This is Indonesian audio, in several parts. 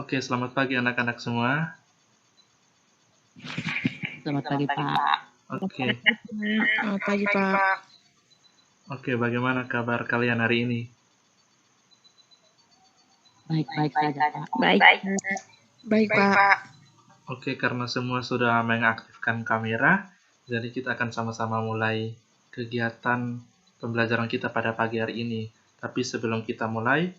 Oke, selamat pagi anak-anak semua. Selamat pagi, Pak. Oke, Selamat pagi, Pak. oke, bagaimana kabar kalian hari ini? Baik-baik saja, Pak. Baik, Pak. Oke, karena semua sudah mengaktifkan kamera, jadi kita akan sama-sama mulai kegiatan pembelajaran kita pada pagi hari ini. Tapi sebelum kita mulai,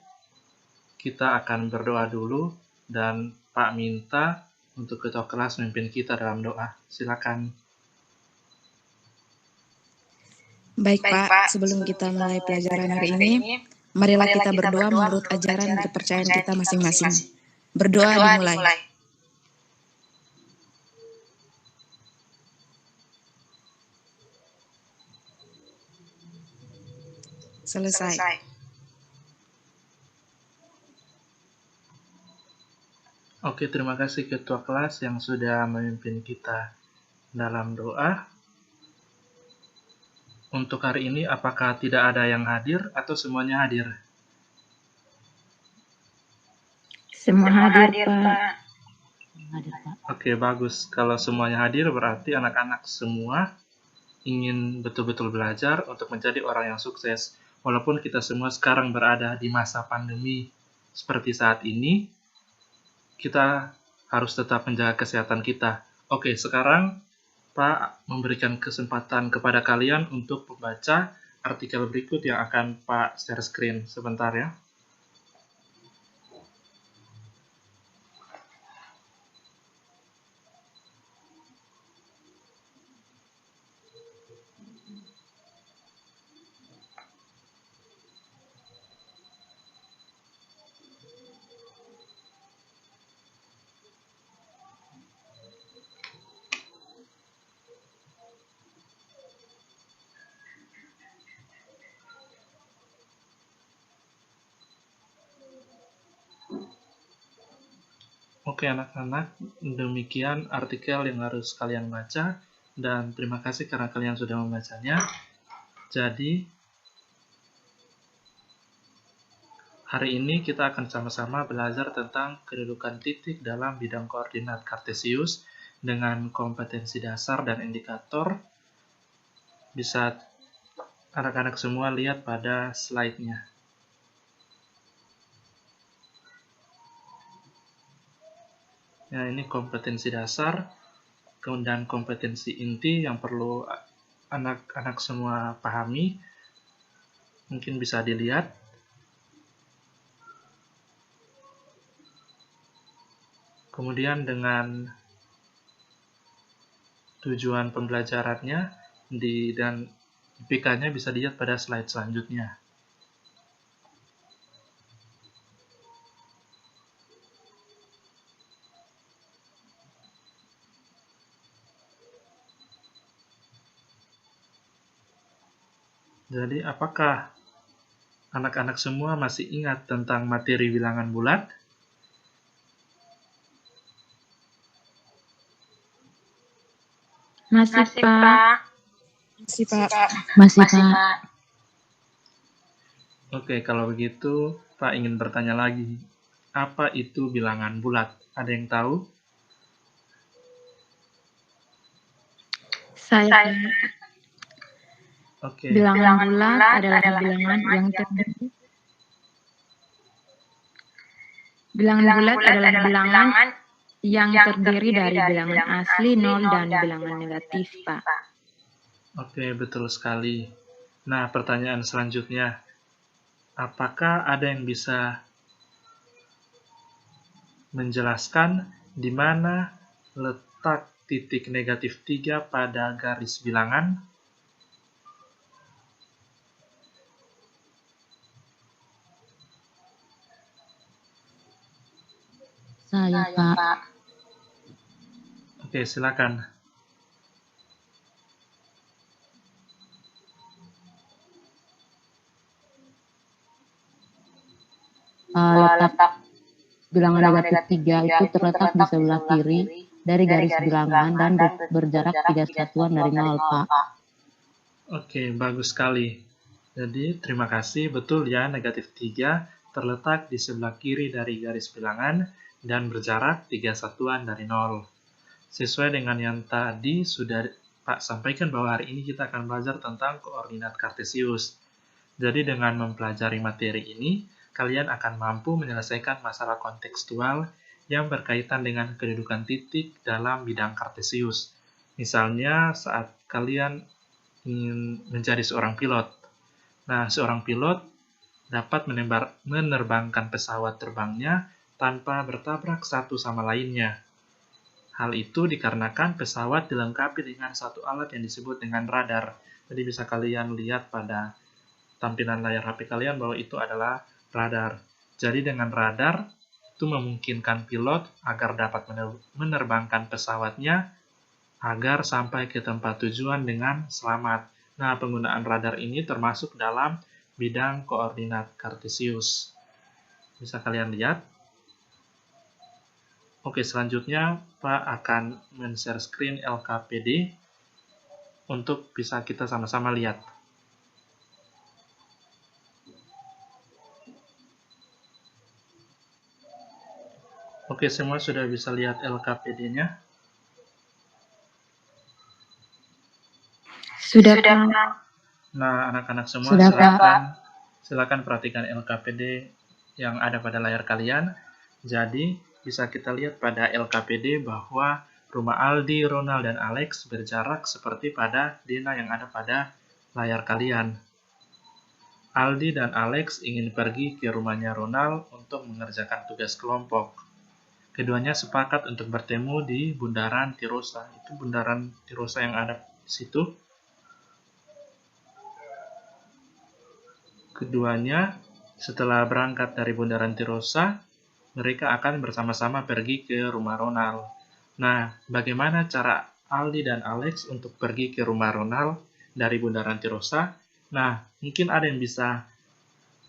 kita akan berdoa dulu dan Pak minta untuk ketua kelas memimpin kita dalam doa. Silakan. Baik, Pak. Sebelum kita mulai pelajaran hari ini, marilah kita berdoa menurut ajaran dan kepercayaan kita masing-masing. Berdoa dimulai. Selesai. Oke, terima kasih ketua kelas yang sudah memimpin kita dalam doa. Untuk hari ini, apakah tidak ada yang hadir atau semuanya hadir? Semua hadir, Pak. Hadir, Pak. Oke, bagus. Kalau semuanya hadir, berarti anak-anak semua ingin betul-betul belajar untuk menjadi orang yang sukses. Walaupun kita semua sekarang berada di masa pandemi seperti saat ini, kita harus tetap menjaga kesehatan kita. Oke, sekarang Pak memberikan kesempatan kepada kalian untuk membaca artikel berikut yang akan Pak share screen. Sebentar ya. Oke anak-anak, demikian artikel yang harus kalian baca, dan terima kasih karena kalian sudah membacanya. Jadi, hari ini kita akan sama-sama belajar tentang kedudukan titik dalam bidang koordinat kartesius dengan kompetensi dasar dan indikator. Bisa anak-anak semua lihat pada slide-nya. Ya, ini kompetensi dasar dan kompetensi inti yang perlu anak-anak semua pahami. Mungkin bisa dilihat. Kemudian dengan tujuan pembelajarannya dan IPK-nya bisa dilihat pada slide selanjutnya. Jadi, apakah anak-anak semua masih ingat tentang materi bilangan bulat? Masih, Pak. Masih, Pak. Masih, Pak. Oke, kalau begitu, Pak ingin bertanya lagi. Apa itu bilangan bulat? Ada yang tahu? Saya. Oke. Bilangan bulat adalah bilangan yang terdiri. Bilangan bulat adalah bilangan yang terdiri dari bilangan asli, 0, dan bilangan negatif, Pak. Oke, betul sekali. Nah, pertanyaan selanjutnya. Apakah ada yang bisa menjelaskan di mana letak titik negatif 3 pada garis bilangan? Saya, Pak. Oke, silakan. Letak bilangan negatif 3 itu terletak di sebelah kiri dari garis bilangan dan berjarak 3 satuan dari 0, Pak. Oke, bagus sekali. Jadi, terima kasih. Betul ya, negatif 3 terletak di sebelah kiri dari garis bilangan dan berjarak 3 satuan dari 0. Sesuai dengan yang tadi sudah Pak sampaikan bahwa hari ini kita akan belajar tentang koordinat kartesius. Jadi dengan mempelajari materi ini, kalian akan mampu menyelesaikan masalah kontekstual yang berkaitan dengan kedudukan titik dalam bidang kartesius. Misalnya saat kalian ingin menjadi seorang pilot. Nah, seorang pilot dapat menerbangkan pesawat terbangnya tanpa bertabrak satu sama lainnya. Hal itu dikarenakan pesawat dilengkapi dengan satu alat yang disebut dengan radar. Jadi bisa kalian lihat pada tampilan layar HP kalian bahwa itu adalah radar. Jadi dengan radar, itu memungkinkan pilot agar dapat menerbangkan pesawatnya agar sampai ke tempat tujuan dengan selamat. Nah, penggunaan radar ini termasuk dalam bidang koordinat kartesius. Bisa kalian lihat. Oke, selanjutnya Pak akan men-share screen LKPD untuk bisa kita sama-sama lihat. Oke, semua sudah bisa lihat LKPD-nya? Sudah. Nah, anak-anak semua silakan perhatikan LKPD yang ada pada layar kalian. Jadi, bisa kita lihat pada LKPD bahwa rumah Aldi, Ronald, dan Alex berjarak seperti pada Dina yang ada pada layar kalian. Aldi dan Alex ingin pergi ke rumahnya Ronald untuk mengerjakan tugas kelompok. Keduanya sepakat untuk bertemu di Bundaran Tirosa. Itu Bundaran Tirosa yang ada di situ. Keduanya setelah berangkat dari Bundaran Tirosa, mereka akan bersama-sama pergi ke rumah Ronald. Nah, bagaimana cara Aldi dan Alex untuk pergi ke rumah Ronald dari Bundaran Tirosa? Nah, mungkin ada yang bisa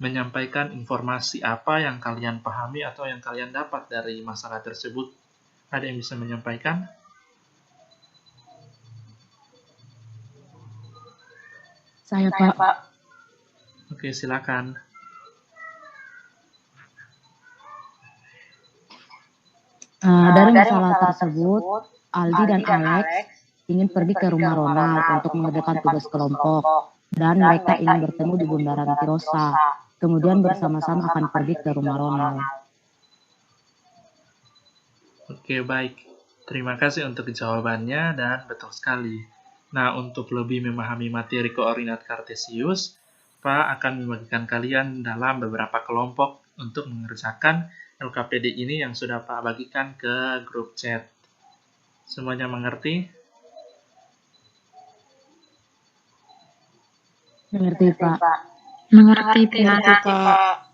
menyampaikan informasi apa yang kalian pahami atau yang kalian dapat dari masalah tersebut. Ada yang bisa menyampaikan? Saya, Pak. Oke, silakan. Dari masalah tersebut, Aldi dan Alex ingin pergi ke rumah Ronald untuk mengerjakan tugas kelompok, dan mereka ingin bertemu di Bundaran Tirosa. Kemudian bersama-sama akan pergi ke rumah Ronald. Oke, baik. Terima kasih untuk jawabannya dan betul sekali. Nah, untuk lebih memahami materi koordinat kartesius, Pak akan membagikan kalian dalam beberapa kelompok untuk mengerjakan LKPD ini yang sudah Pak bagikan ke grup chat. Semuanya mengerti? Mengerti, Pak. Mengerti, Pak.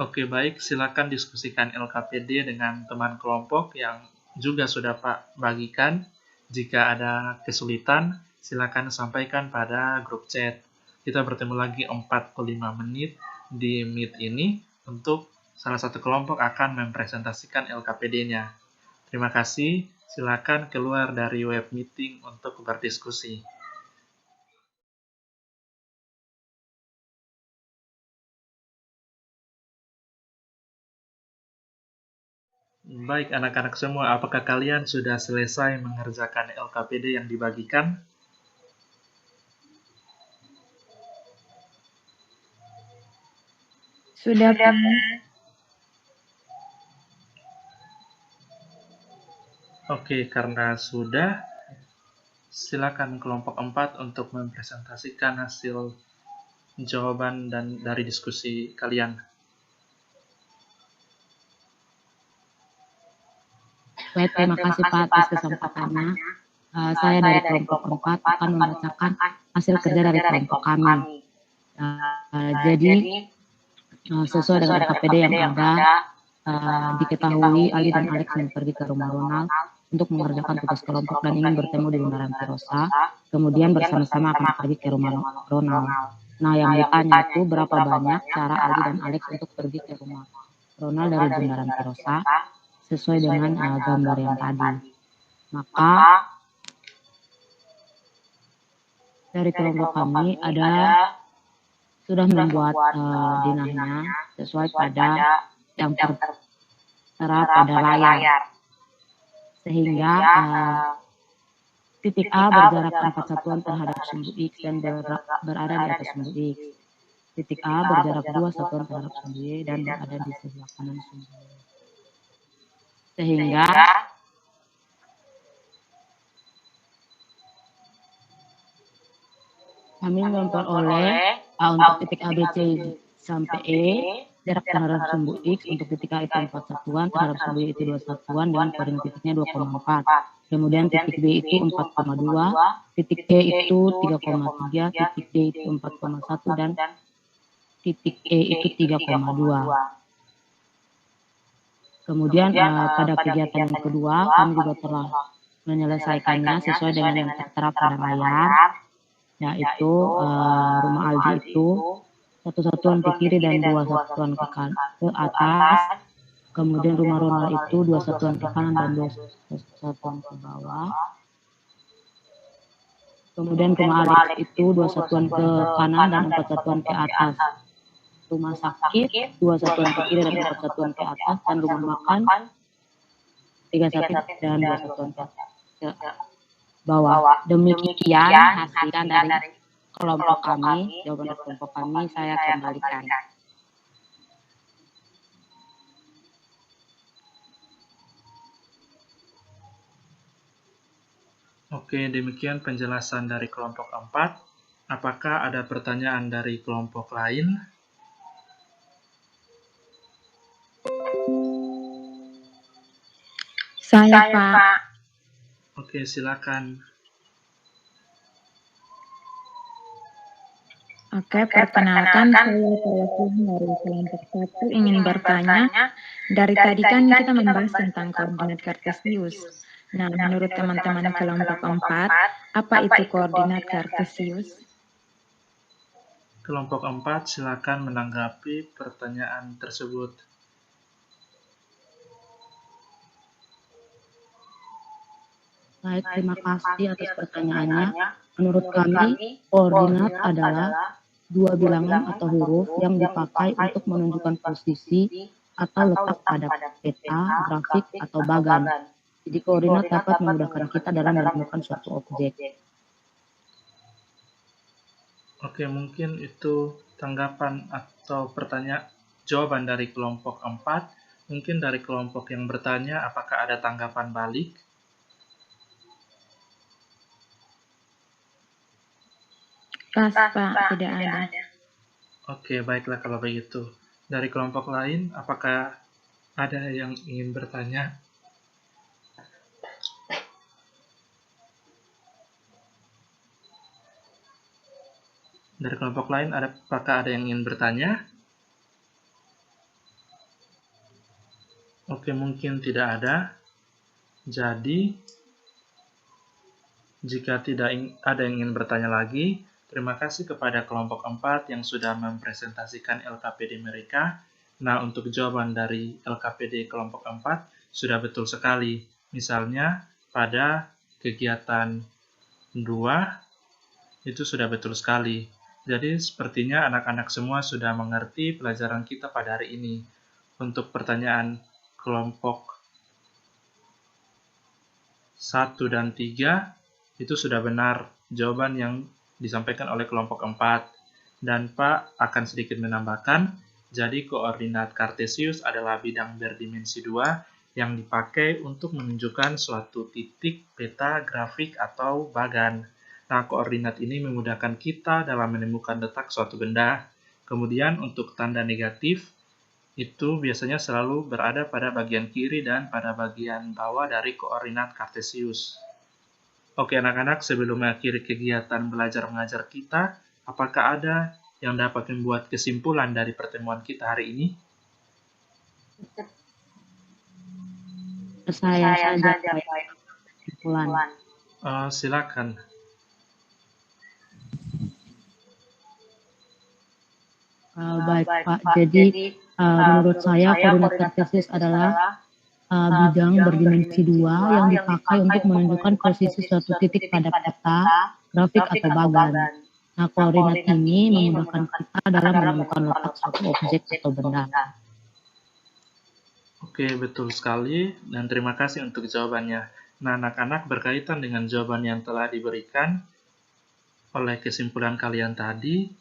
Oke, baik. Silakan diskusikan LKPD dengan teman kelompok yang juga sudah Pak bagikan. Jika ada kesulitan, silakan sampaikan pada grup chat. Kita bertemu lagi 45 menit di Meet ini untuk salah satu kelompok akan mempresentasikan LKPD-nya. Terima kasih. Silakan keluar dari web meeting untuk berdiskusi. Baik, anak-anak semua, apakah kalian sudah selesai mengerjakan LKPD yang dibagikan? Sudah, Pak. Oke, karena sudah, silakan kelompok 4 untuk mempresentasikan hasil jawaban dan dari diskusi kalian. Baik, terima kasih Pak atas kesempatannya. Saya dari kelompok 4 akan membacakan hasil kerja dari kelompok kami. Jadi, sesuai dengan KPD yang ada, diketahui Ali dan Alex ingin pergi ke rumah Ronald untuk mengerjakan tugas kelompok dan ingin bertemu di Bundaran Tirosa. Kemudian bersama-sama akan pergi ke rumah Ronald. Nah, yang ditanya itu berapa banyak cara Ali dan Alex untuk pergi ke rumah Ronald dari Bundaran Tirosa sesuai dengan gambar yang tadi. Maka dari kelompok kami ada sudah membuat dinahnya sesuai pada yang tertera pada layar. Sehingga titik A berjarak 4 satuan terhadap sumbu X dan berada di atas sumbu X. Titik A berjarak 2 satuan terhadap sumbu Y dan berada di sebelah kanan sumbu Y. Sehingga kami memperoleh untuk titik A, B, C sampai E, jarak terhadap sumbu X untuk titik A itu 4 satuan, terhadap sumbu Y itu 2 satuan dengan koordinat titiknya 2,4. Kemudian titik B itu 4,2, titik E itu 3,3, titik D itu 4,1, dan titik E itu 3,2. Kemudian pada kegiatan yang kedua, kami juga telah menyelesaikannya sesuai dengan yang tertera pada layar, yaitu rumah Aldi itu 1 satuan ke kiri dan 2 satuan ke atas. Kemudian rumah Ronald itu 2 satuan ke kanan dan 2 satuan ke bawah. Kemudian rumah Alex itu 2 satuan ke kanan dan 4 satuan ke atas. Rumah sakit 2 satuan ke kiri dan 4 satuan ke atas, dan rumah makan 3 satuan dan 2 satuan ke bawah. Demikian hasil dari kelompok kami, jawaban dari kelompok kami saya kembalikan. Oke, demikian penjelasan dari kelompok 4. Apakah ada pertanyaan dari kelompok lain? Saya, Pak. Oke, silakan. Oke, perkenalkan saya Tawassul dari kelompok 1 ingin bertanya. Dari tadi kan kita membahas tentang koordinat kartesius. Nah, menurut teman-teman kelompok 4, apa itu koordinat kartesius? Kelompok 4 silakan menanggapi pertanyaan tersebut. Baik, terima kasih atas pertanyaannya. Menurut kami, koordinat adalah 2 bilangan atau huruf yang dipakai untuk menunjukkan posisi atau letak pada peta, grafik, atau bagan. Jadi koordinat dapat memudahkan kita dalam menemukan suatu objek. Oke, mungkin itu tanggapan atau jawaban dari kelompok 4. Mungkin dari kelompok yang bertanya, apakah ada tanggapan balik? Pas, Pak, tidak ada. Oke, baiklah kalau begitu. Dari kelompok lain, apakah ada yang ingin bertanya? Dari kelompok lain, apakah ada yang ingin bertanya? Oke, mungkin tidak ada. Jadi, jika tidak ada yang ingin bertanya lagi, terima kasih kepada kelompok 4 yang sudah mempresentasikan LKPD mereka. Nah, untuk jawaban dari LKPD kelompok 4 sudah betul sekali. Misalnya, pada kegiatan 2, itu sudah betul sekali. Jadi, sepertinya anak-anak semua sudah mengerti pelajaran kita pada hari ini. Untuk pertanyaan kelompok 1 dan 3, itu sudah benar jawaban yang disampaikan oleh kelompok 4. Dan Pak akan sedikit menambahkan, jadi koordinat kartesius adalah bidang berdimensi 2 yang dipakai untuk menunjukkan suatu titik, peta, grafik, atau bagan. Nah, koordinat ini memudahkan kita dalam menemukan letak suatu benda. Kemudian untuk tanda negatif, itu biasanya selalu berada pada bagian kiri dan pada bagian bawah dari koordinat kartesius. Oke anak-anak, sebelum mengakhiri kegiatan belajar mengajar kita, apakah ada yang dapat membuat kesimpulan dari pertemuan kita hari ini? Saya saja kesimpulan. Silakan. Baik Pak, jadi menurut saya koordinat kartesius adalah bidang berdimensi 2 yang dipakai untuk menunjukkan posisi suatu titik pada peta, grafik, atau bagan. Nah, koordinat ini memudahkan kita dalam menemukan letak suatu objek atau benda. Oke, betul sekali, dan terima kasih untuk jawabannya. Nah, anak-anak, berkaitan dengan jawaban yang telah diberikan oleh kesimpulan kalian tadi,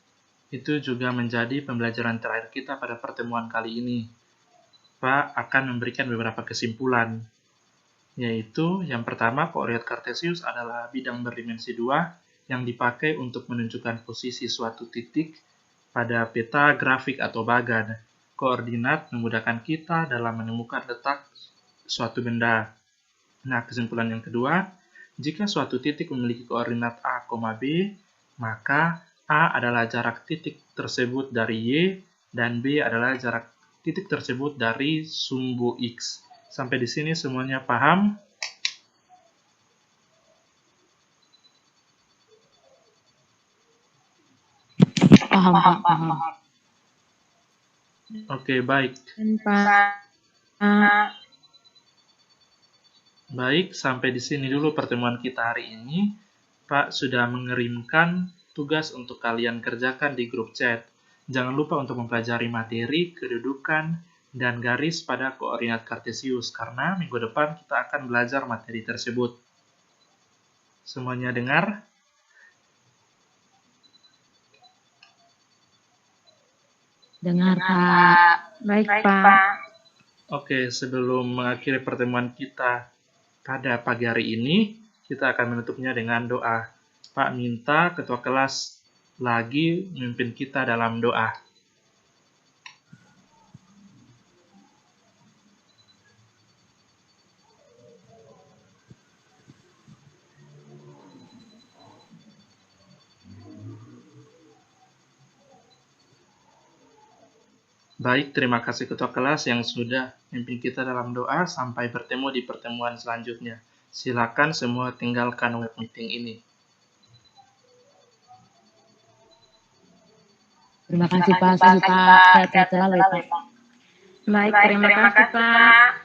itu juga menjadi pembelajaran terakhir kita pada pertemuan kali ini. Pak akan memberikan beberapa kesimpulan, yaitu yang pertama, koordinat kartesius adalah bidang berdimensi 2 yang dipakai untuk menunjukkan posisi suatu titik pada peta grafik atau bagan. Koordinat memudahkan kita dalam menemukan letak suatu benda. Nah, kesimpulan yang kedua, jika suatu titik memiliki koordinat A, B, maka A adalah jarak titik tersebut dari Y, dan B adalah jarak titik tersebut dari sumbu X. Sampai di sini semuanya paham? Paham, Pak, paham. Oke, baik. Pak. Baik, sampai di sini dulu pertemuan kita hari ini. Pak sudah mengirimkan tugas untuk kalian kerjakan di grup chat. Jangan lupa untuk mempelajari materi, kedudukan, dan garis pada koordinat kartesius, karena minggu depan kita akan belajar materi tersebut. Semuanya dengar? Dengar, Pak. Baik, Pak. Oke, sebelum mengakhiri pertemuan kita pada pagi hari ini, kita akan menutupnya dengan doa. Pak minta ketua kelas lagi memimpin kita dalam doa. Baik, terima kasih ketua kelas yang sudah memimpin kita dalam doa. Sampai bertemu di pertemuan selanjutnya. Silakan semua tinggalkan web meeting ini. Terima kasih, Pak. Sehat selalu, Pak. Baik, terima kasih, Pak.